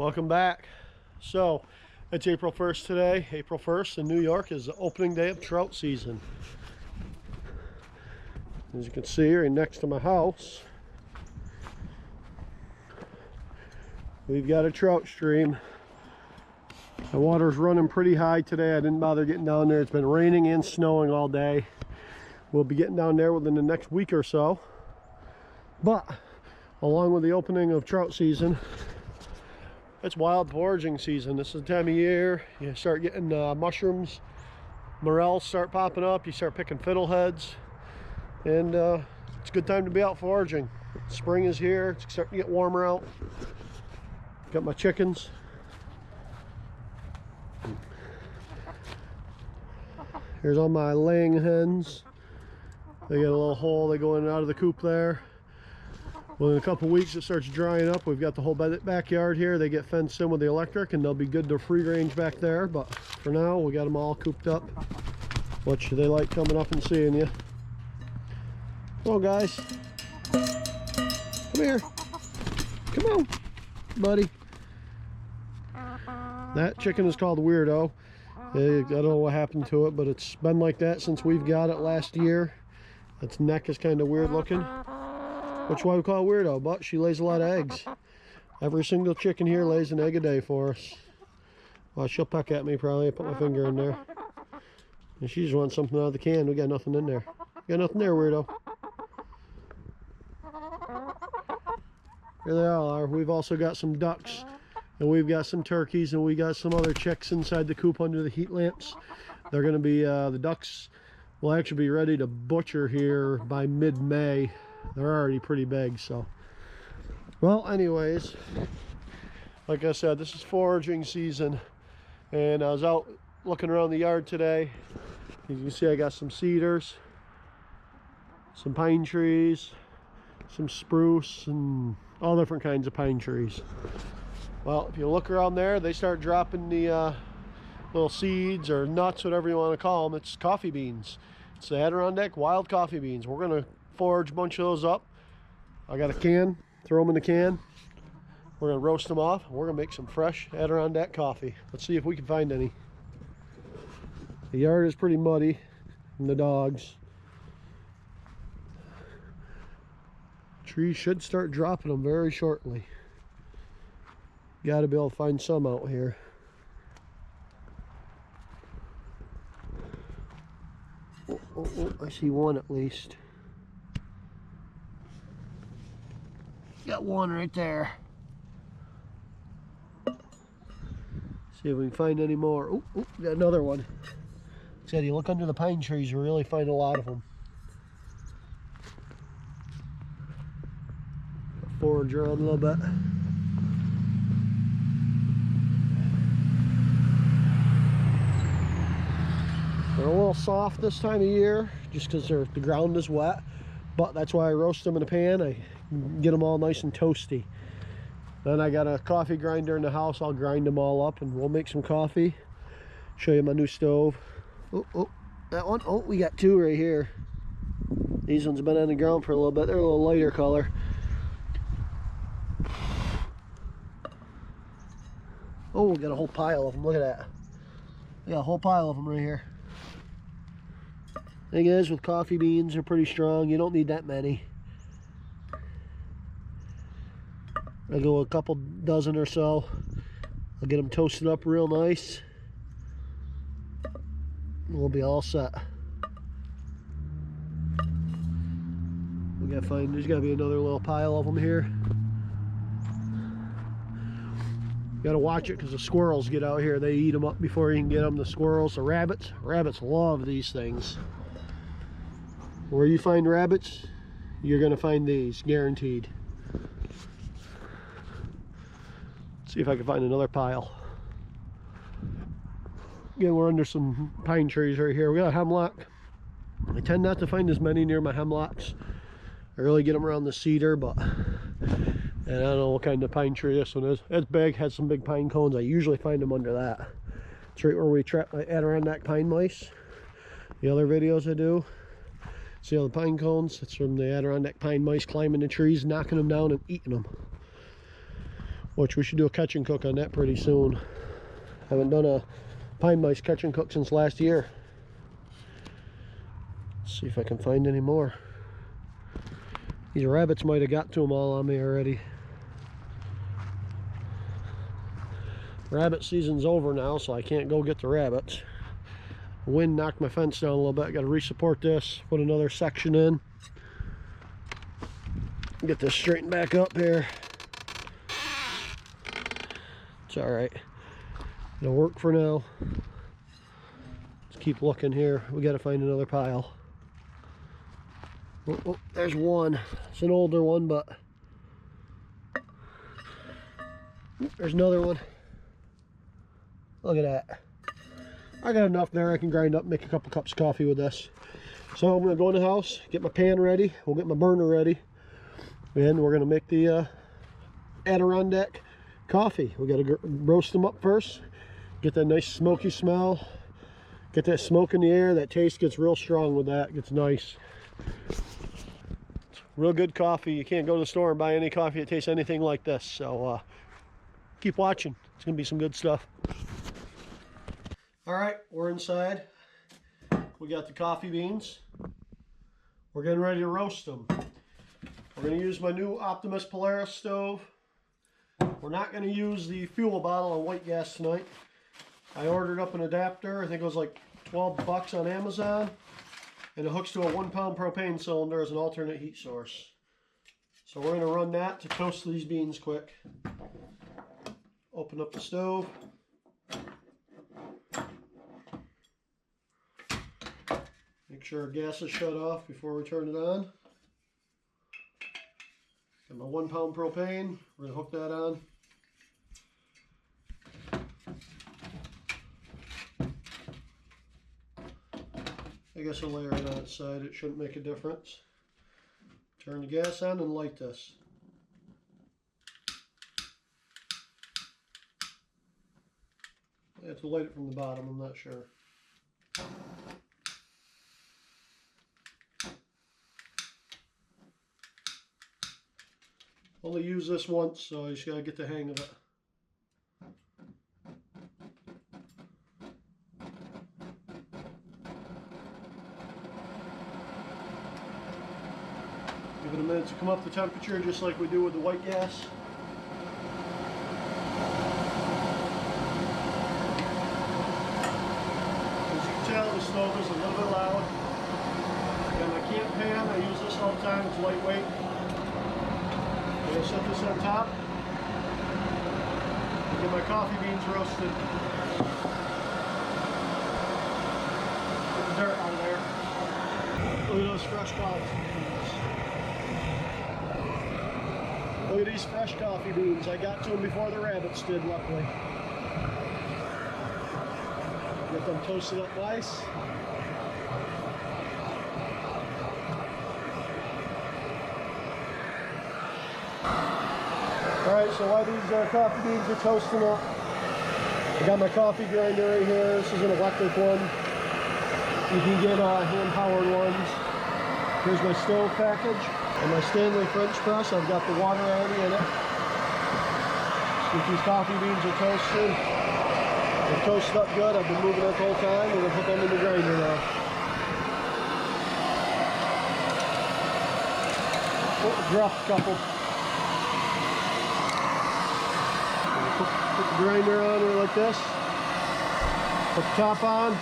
Welcome back. So it's April 1st today. April 1st in New York is the opening day of trout season. As you can see right next to my house, we've got a trout stream. The water's running pretty high today. I didn't bother getting down there. It's been raining and snowing all day. We'll be getting down there within the next week or so. But along with the opening of trout season, it's wild foraging season. This is the time of year you start getting mushrooms, morels start popping up, you start picking fiddleheads, and it's a good time to be out foraging. Spring is here, it's starting to get warmer out. Got my chickens. Here's all my laying hens. They get a little hole, they go in and out of the coop there. Well, in a couple weeks it starts drying up. We've got the whole backyard here. They get fenced in with the electric and they'll be good to free range back there, but for now we got them all cooped up. What should they like coming up and seeing you? Come on, guys, come here, come on, buddy. That chicken is called Weirdo. I don't know what happened to it, but it's been like that since we've got it last year. Its neck is kind of weird looking, which is why we call it Weirdo, but she lays a lot of eggs. Every single chicken here lays an egg a day for us. Well, she'll peck at me probably. I put my finger in there. And she just wants something out of the can. We got nothing in there. Got nothing there, Weirdo. Here they all are. We've also got some ducks, and we've got some turkeys, and we got some other chicks inside the coop under the heat lamps. They're going to be, the ducks will actually be ready to butcher here by mid-May. They're already pretty big, so. Well, anyways, like I said, this is foraging season, and I was out looking around the yard today. You can see I got some cedars, some pine trees, some spruce, and all different kinds of pine trees. Well, if you look around there, they start dropping the little seeds or nuts, whatever you want to call them. It's coffee beans. It's the Adirondack wild coffee beans. We're going to forage a bunch of those up. I got a can, throw them in the can. We're going to roast them off. We're going to make some fresh Adirondack coffee. Let's see if we can find any. The yard is pretty muddy from the dogs. Trees should start dropping them very shortly. Got to be able to find some out here. Oh, I see one at least. Got one right there. See if we can find any more. Oh, got another one. Said you look under the pine trees, you really find a lot of them. Forage around a little bit. They're a little soft this time of year just because the ground is wet, but that's why I roast them in a pan. I get them all nice and toasty. Then I got a coffee grinder in the house. I'll grind them all up and we'll make some coffee. Show you my new stove. Oh, that one. Oh, we got two right here. These ones have been on the ground for a little bit. They're a little lighter color. Oh, we got a whole pile of them. Look at that. We got a whole pile of them right here. Thing is, with coffee beans, they're pretty strong. You don't need that many. I'll go a couple dozen or so. I'll get them toasted up real nice. And we'll be all set. We gotta find, there's gotta be another little pile of them here. You gotta watch it because the squirrels get out here. They eat them up before you can get them. The squirrels, the rabbits. Rabbits love these things. Where you find rabbits, you're gonna find these, guaranteed. Let's see if I can find another pile. Again, we're under some pine trees right here. We got a hemlock. I tend not to find as many near my hemlocks. I really get them around the cedar, but and I don't know what kind of pine tree this one is. It's big, has some big pine cones. I usually find them under that. It's right where we trap my Adirondack pine mice. The other videos I do. See all the pine cones? It's from the Adirondack pine mice climbing the trees, knocking them down and eating them. which we should do a catch and cook on that pretty soon. Haven't done a pine mice catch and cook since last year. Let's see if I can find any more. These rabbits might have got to them all on me already. Rabbit season's over now, so I can't go get the rabbits. The wind knocked my fence down a little bit. Got to re-support this, put another section in. Get this straightened back up here. It's alright. It'll work for now. Let's keep looking here. We got to find another pile. Oh, there's one. It's an older one, but there's another one. Look at that. I got enough there. I can grind up and make a couple cups of coffee with this. So I'm going to go in the house, get my pan ready. We'll get my burner ready. And we're going to make the Adirondack coffee. We got to roast them up first. Get that nice smoky smell. Get that smoke in the air. That taste gets real strong with that. It gets nice. It's real good coffee. You can't go to the store and buy any coffee that tastes anything like this. So keep watching. It's going to be some good stuff. All right, we're inside. We got the coffee beans. We're getting ready to roast them. We're going to use my new Optimus Polaris stove. We're not going to use the fuel bottle on white gas tonight. I ordered up an adapter. I think it was like 12 bucks on Amazon. And it hooks to a 1 pound propane cylinder as an alternate heat source. So we're going to run that to toast these beans quick. Open up the stove. Make sure our gas is shut off before we turn it on. Got my 1 pound propane. We're going to hook that on. I guess I'll layer it on its side. It shouldn't make a difference. Turn the gas on and light this. I have to light it from the bottom, I'm not sure. Only use this once, so I just gotta get the hang of it. Give it a minute to come up the temperature, just like we do with the white gas. As you can tell, the stove is a little bit loud. Got my camp pan, I use this all the time, it's lightweight. I'm going to set this on top. Get my coffee beans roasted. Get the dirt out of there. Look at those fresh coffee beans. Look at these fresh coffee beans. I got to them before the rabbits did, luckily. Get them toasted up nice. Alright, so while these coffee beans are toasting up, I got my coffee grinder right here. This is an electric one. You can get hand-powered ones. Here's my stove package and my Stanley French press. I've got the water already in it. Since these coffee beans are toasted, they're toasted up good. I've been moving it the whole time. We're going to put them in the grinder now. Oh, dropped a couple. Put the grinder on there like this. Put the top on.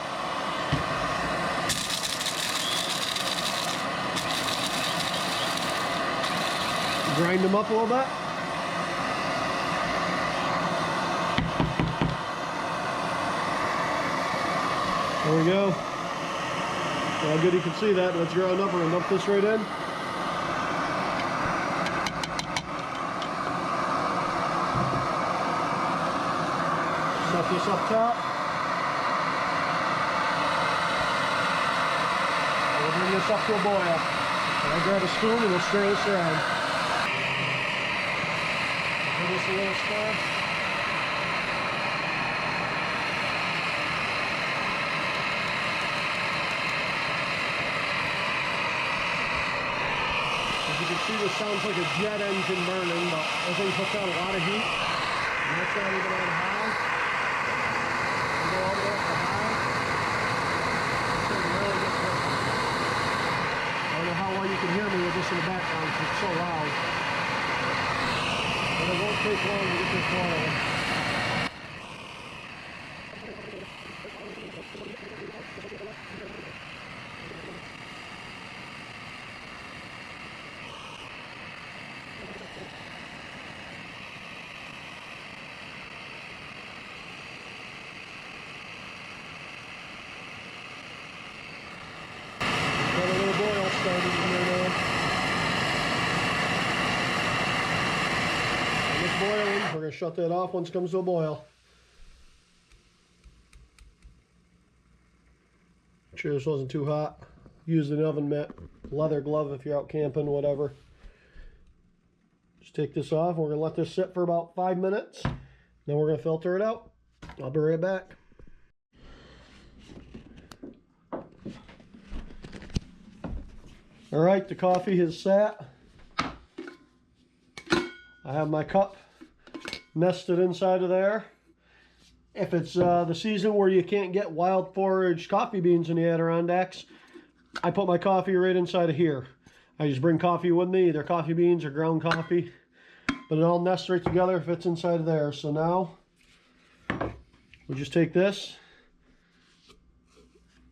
Grind them up a little bit. There we go. How good you can see that. Let's ground up and dump this right in. Set this up top. And we'll bring this up to a boil. And I'll grab a spoon and we'll stir this around. Give this a little stir. As you can see, this sounds like a jet engine burning, but I think it puts out a lot of heat. that's not even on high. You go all the way up to high. This thing really gets working. I don't know how well you can hear me with this in the background because it's so loud. But it won't take long to get this boiling. Got a little boil started in there now. And it's boiling. We're going to shut that off once it comes to a boil. Make sure this wasn't too hot. Use an oven mitt, leather glove if you're out camping, whatever. Just take this off. We're going to let this sit for about 5 minutes. Then we're going to filter it out. I'll be right back. All right, the coffee has sat. I have my cup nested inside of there. If it's the season where you can't get wild foraged coffee beans in the Adirondacks, I put my coffee right inside of here. I just bring coffee with me, either coffee beans or ground coffee. But it all nests right together if it's inside of there. So now, we just take this.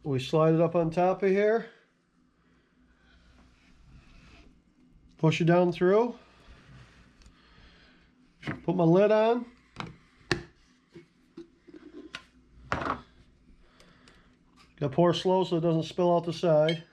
We slide it up on top of here. Push it down through. Put my lid on. Gotta pour slow so it doesn't spill out the side.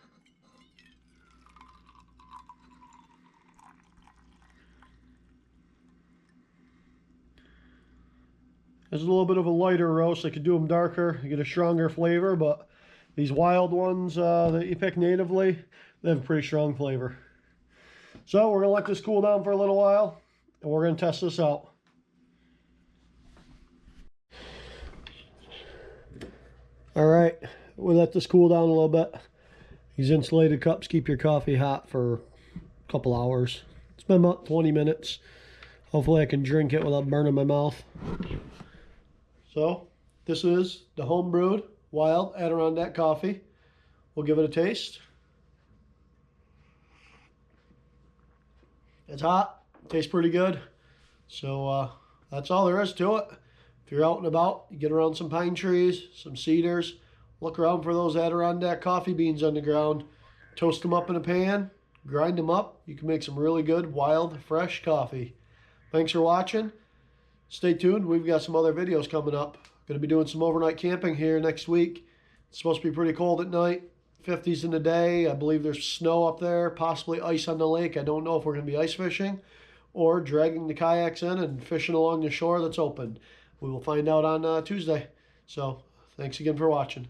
There's a little bit of a lighter roast. I could do them darker, you get a stronger flavor, but these wild ones that you pick natively, they have a pretty strong flavor. So we're going to let this cool down for a little while, and we're going to test this out. All right, we'll let this cool down a little bit. These insulated cups keep your coffee hot for a couple hours. It's been about 20 minutes. Hopefully I can drink it without burning my mouth. So this is the home brewed wild Adirondack coffee. We'll give it a taste. It's hot, tastes pretty good. So that's all there is to it. If you're out and about, you get around some pine trees, some cedars, look around for those Adirondack coffee beans on the ground. Toast them up in a pan, grind them up. You can make some really good, wild, fresh coffee. Thanks for watching. Stay tuned. We've got some other videos coming up. Going to be doing some overnight camping here next week. It's supposed to be pretty cold at night. 50s in the day. I believe there's snow up there, possibly ice on the lake. I don't know if we're going to be ice fishing or dragging the kayaks in and fishing along the shore that's open. We will find out on Tuesday. So thanks again for watching.